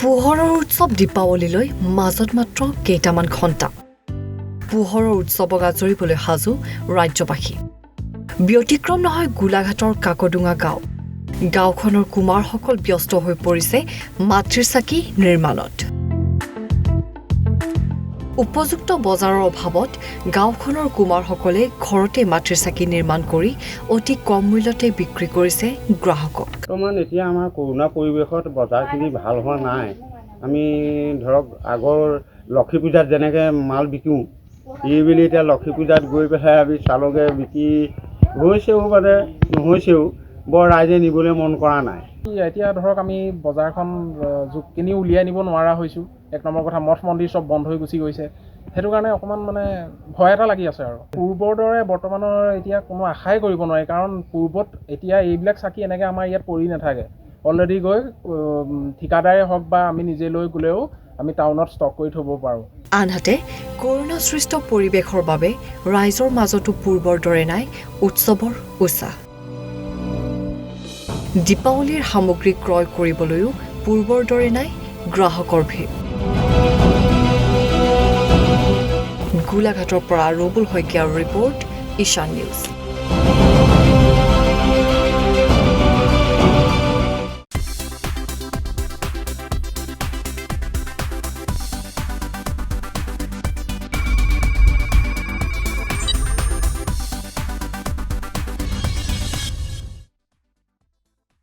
পোহৰৰ উৎসৱ দীপাৱলীলৈ মাজত মাত্ৰ কেইটামান ঘণ্টা পোহৰৰ উৎসৱক আজৰিবলৈ সাজু ৰাজ্যবাসী ব্যতিক্ৰম নহয় গোলাঘাটৰ কাকডুঙা গাঁও গাঁওখনৰ কুমাৰসকল ব্যস্ত হৈ পৰিছে মাতৃৰ চাকি নিৰ্মাণত উপযুক্ত বজাৰৰ অভাৱত গাঁওখনৰ কুমাৰসকলে ঘৰতে মাতৃৰ চাকি নিৰ্মাণ কৰি অতি কম মূল্যতে বিক্ৰী কৰিছে গ্ৰাহকক বৰ্তমান এতিয়া আমাৰ কৰোনা পৰিৱেশত বজাৰখিনি ভাল হোৱা নাই আমি ধৰক আগৰ লক্ষী পূজাত যেনেকৈ মাল বিকোঁ এইবেলি এতিয়া লক্ষী পূজাত গৈ পেলাই আমি চালকে বিক্ৰী হৈছেও মানে নহৈছেও বৰ ৰাইজে নিবলৈ মন কৰা নাই এতিয়া ধৰক আমি বজাৰখন জোখখিনি উলিয়াই নিব নোৱাৰা হৈছোঁ এক নম্বৰ কথা মঠ মন্দিৰ চব বন্ধ হৈ গুচি গৈছে সেইটো কাৰণে অকণমান মানে ভয় এটা লাগি আছে আৰু পূৰ্বৰ দৰে বৰ্তমানৰ এতিয়া কোনো আশাই কৰিব নোৱাৰি কাৰণ পূৰ্বত এতিয়া এইবিলাক চাকি এনেকৈ আমাৰ ইয়াত পৰি নাথাকে অলৰেডি গৈ ঠিকাদাৰে হওক বা আমি নিজে লৈ গ'লেও আমি টাউনত ষ্টক কৰি থ'ব পাৰোঁ আনহাতে কৰোনা সৃষ্ট পৰিৱেশৰ বাবে ৰাইজৰ মাজতো পূৰ্বৰ দৰে নাই উৎসৱৰ উৎসাহ দীপাৱলীৰ সামগ্ৰী ক্ৰয় কৰিবলৈও পূৰ্বৰ দৰে নাই গ্ৰাহকৰ ভিৰ গোলাঘাটৰ পৰা ৰবুল শইকীয়াৰ ৰিপৰ্ট ঈশান নিউজ